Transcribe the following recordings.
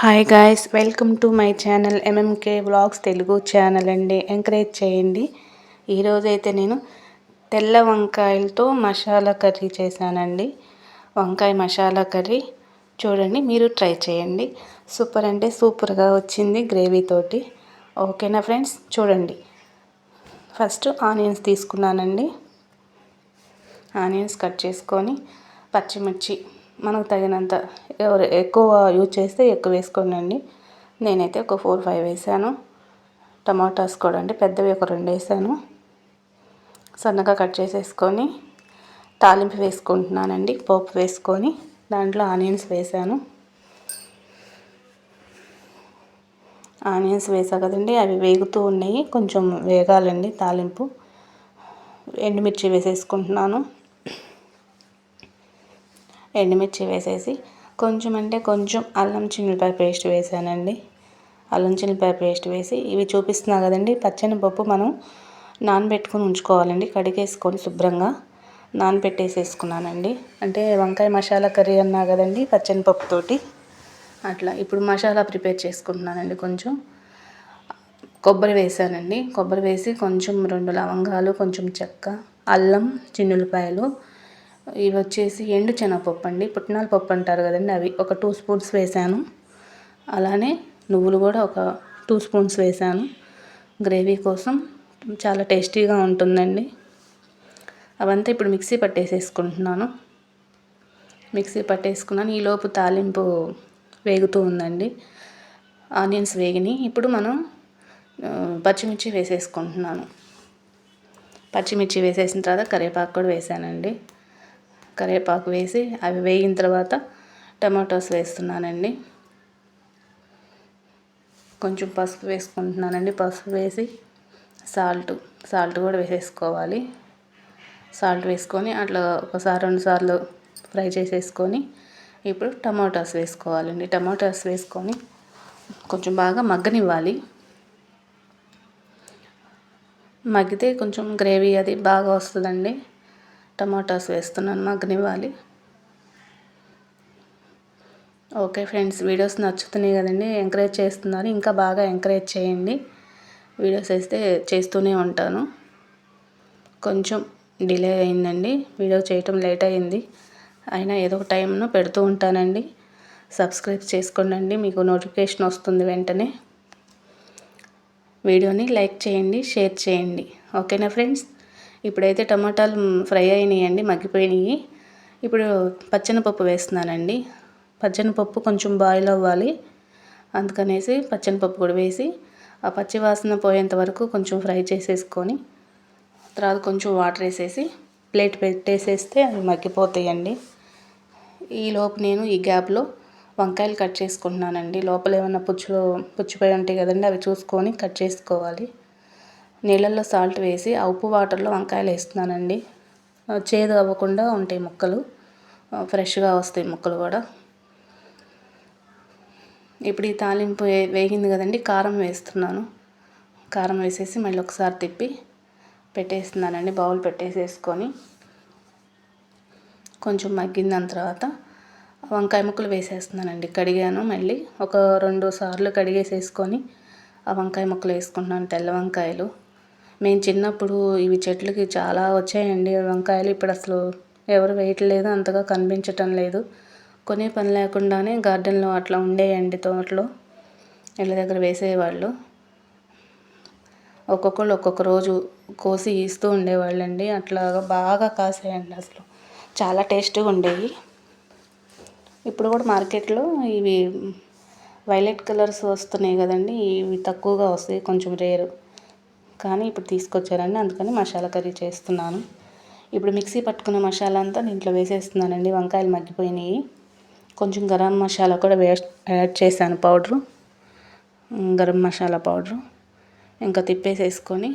Hi guys, welcome to my channel MMK vlogs Telugu channel అండి. Encourage చేయండి. ఈరోజైతే నేను తెల్ల వంకాయలతో మసాలా కర్రీ చేశానండి. వంకాయ మసాలా కర్రీ చూడండి, మీరు ట్రై చేయండి. సూపర్ అంటే సూపర్గా వచ్చింది గ్రేవీతోటి. ఓకేనా ఫ్రెండ్స్, చూడండి. ఫస్ట్ ఆనియన్స్ తీసుకున్నానండి. ఆనియన్స్ కట్ చేసుకొని పచ్చిమిర్చి మనకు తగినంత, ఎవరు ఎక్కువ యూజ్ చేస్తే ఎక్కువ వేసుకోనండి. నేనైతే ఒక 4-5 వేసాను. టమాటాస్ కూడా అండి, పెద్దవి ఒక 2 వేసాను. సన్నగా కట్ చేసేసుకొని తాలింపు వేసుకుంటున్నానండి. పోపు వేసుకొని దాంట్లో ఆనియన్స్ వేసాను. ఆనియన్స్ వేసా కదండి, అవి వేగుతూ ఉన్నాయి. కొంచెం వేగాలండి తాలింపు. ఎండుమిర్చి వేసేసుకుంటున్నాను. ఎండుమిర్చి వేసేసి కొంచెం అంటే కొంచెం అల్లం చిన్నులపాయ పేస్ట్ వేసానండి. అల్లం చిన్నులపాయ పేస్ట్ వేసి ఇవి చూపిస్తున్నా కదండి, పచ్చెనపప్పు మనం నానబెట్టుకొని ఉంచుకోవాలండి. కడిగేసుకొని శుభ్రంగా నానబెట్టేసేసుకున్నానండి. అంటే వంకాయ మసాలా కర్రీ అన్నా కదండి పచ్చెనపప్పుతోటి, అట్లా. ఇప్పుడు మసాలా ప్రిపేర్ చేసుకుంటున్నానండి. కొంచెం కొబ్బరి వేసానండి. కొబ్బరి వేసి కొంచెం 2 లవంగాలు, కొంచెం చెక్క, అల్లం, చిన్నులపాయలు, ఇవి వచ్చేసి ఎండు శనగపప్పు అండి, పుట్నాల పప్పు అంటారు కదండి, అవి ఒక 2 స్పూన్స్ వేసాను. అలానే నువ్వులు కూడా ఒక 2 స్పూన్స్ వేసాను. గ్రేవీ కోసం చాలా టేస్టీగా ఉంటుందండి. అవంతా ఇప్పుడు మిక్సీ పట్టేసేసుకుంటున్నాను. మిక్సీ పట్టేసుకున్నాను. ఈలోపు తాలింపు వేగుతూ ఉందండి. ఆనియన్స్ వేగినాయి. ఇప్పుడు మనం పచ్చిమిర్చి వేసేసుకుంటున్నాను. పచ్చిమిర్చి వేసేసిన తర్వాత కరివేపాకు కూడా వేసానండి. కరివేపాకు వేసి అవి వేగిన తర్వాత టమాటోస్ వేస్తున్నానండి. కొంచెం పసుపు వేసుకుంటున్నానండి. పసుపు వేసి సాల్ట్ కూడా వేసేసుకోవాలి. సాల్ట్ వేసుకొని అట్లా ఒకసారి 2 సార్లు ఫ్రై చేసేసుకొని ఇప్పుడు టమాటాస్ వేసుకోవాలండి. టమాటాస్ వేసుకొని కొంచెం బాగా మగ్గనివ్వాలి. మగ్గితే కొంచెం గ్రేవీ అది బాగా వస్తుందండి. టమాటాస్ వేస్తున్నాను, మగ్గనివ్వాలి. ఓకే ఫ్రెండ్స్, వీడియోస్ నచ్చుతున్నాయి కదండి, ఎంకరేజ్ చేస్తున్నారు. ఇంకా బాగా ఎంకరేజ్ చేయండి. వీడియోస్ వేస్తే చేస్తూనే ఉంటాను. కొంచెం డిలే అయిందండి, వీడియో చేయటం లేట్ అయింది. అయినా ఏదో ఒక టైంలో పెడుతూ ఉంటానండి. సబ్స్క్రైబ్ చేసుకోండి, మీకు నోటిఫికేషన్ వస్తుంది వెంటనే. వీడియోని లైక్ చేయండి, షేర్ చేయండి. ఓకేనా ఫ్రెండ్స్. ఇప్పుడైతే టమాటాలు ఫ్రై అయినాయండి, మగ్గిపోయినాయి. ఇప్పుడు పచ్చెనపప్పు వేస్తున్నానండి. పచ్చెనపప్పు కొంచెం బాయిల్ అవ్వాలి, అందుకనేసి పచ్చెనపప్పు కూడా వేసి ఆ పచ్చి వాసన పోయేంత వరకు కొంచెం ఫ్రై చేసేసుకొని తర్వాత కొంచెం వాటర్ వేసేసి ప్లేట్ పెట్టేసేస్తే అవి మగ్గిపోతాయండి. ఈలోపు నేను ఈ గ్యాప్లో వంకాయలు కట్ చేసుకుంటున్నానండి. లోపల ఏమైనా పుచ్చిపోయి ఉంటాయి కదండి, అవి చూసుకొని కట్ చేసుకోవాలి. నీళ్ళల్లో సాల్ట్ వేసి ఆ ఉప్పు వాటర్లో వంకాయలు వేస్తున్నానండి. చేదు అవ్వకుండా ఉంటాయి ముక్కలు, ఫ్రెష్గా వస్తాయి ముక్కలు కూడా. ఇప్పుడు ఈ తాలింపు వేగింది కదండి, కారం వేస్తున్నాను. కారం వేసేసి మళ్ళీ ఒకసారి తిప్పి పెట్టేస్తున్నానండి. బౌల్ పెట్టేసేసుకొని కొంచెం మగ్గిన దాని తర్వాత వంకాయ ముక్కలు వేసేస్తున్నానండి. కడిగాను, మళ్ళీ ఒక 2 సార్లు కడిగేసేసుకొని ఆ వంకాయ ముక్కలు వేసుకుంటున్నాను. తెల్ల వంకాయలు మేము చిన్నప్పుడు ఇవి చెట్లకి చాలా వచ్చాయండి వంకాయలు. ఇప్పుడు అసలు ఎవరు వేయట్లేదు, అంతగా కనిపించటం లేదు. కొనే పని లేకుండానే గార్డెన్లో అట్లా ఉండేయండి, తోటలో ఇళ్ళ దగ్గర వేసేవాళ్ళు. ఒక్కొక్కళ్ళు ఒక్కొక్క రోజు కోసి ఇస్తూ ఉండేవాళ్ళండి. అట్లాగా బాగా కాసాయండి, అసలు చాలా టేస్ట్గా ఉండేవి. ఇప్పుడు కూడా మార్కెట్లో ఇవి వైలెట్ కలర్స్ వస్తున్నాయి కదండి, ఇవి తక్కువగా వస్తాయి, కొంచెం రేరు. కానీ ఇప్పుడు తీసుకొచ్చారండి, అందుకని మసాలా కర్రీ చేస్తున్నాను. ఇప్పుడు మిక్సీ పట్టుకున్న మసాలా అంతా దీంట్లో వేసేస్తున్నానండి. వంకాయలు మగ్గిపోయినాయి. కొంచెం గరం మసాలా కూడా యాడ్ చేశాను, పౌడరు, గరం మసాలా పౌడరు. ఇంకా తిప్పేసేసుకొని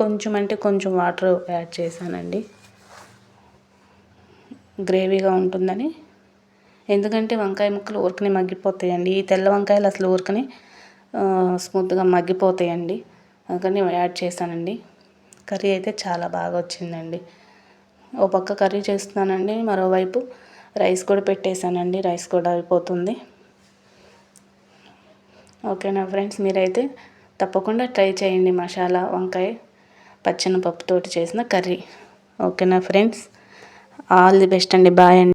కొంచెం అంటే కొంచెం వాటర్ యాడ్ చేశానండి, గ్రేవీగా ఉంటుందని. ఎందుకంటే వంకాయ ముక్కలు ఊరికనే మగ్గిపోతాయండి. ఈ తెల్ల వంకాయలు అసలు ఊరికనే స్మూత్గా మగ్గిపోతాయండి, అందుకని యాడ్ చేశానండి. కర్రీ అయితే చాలా బాగా వచ్చిందండి. ఓ పక్క కర్రీ చేస్తున్నానండి, మరోవైపు రైస్ కూడా పెట్టేశానండి. రైస్ కూడా అయిపోతుంది. ఓకేనా ఫ్రెండ్స్, మీరైతే తప్పకుండా ట్రై చేయండి మసాలా వంకాయ పచ్చెనపప్పుతోటి చేసిన కర్రీ. ఓకేనా ఫ్రెండ్స్, ఆల్ ది బెస్ట్ అండి. బాయ్ అండి.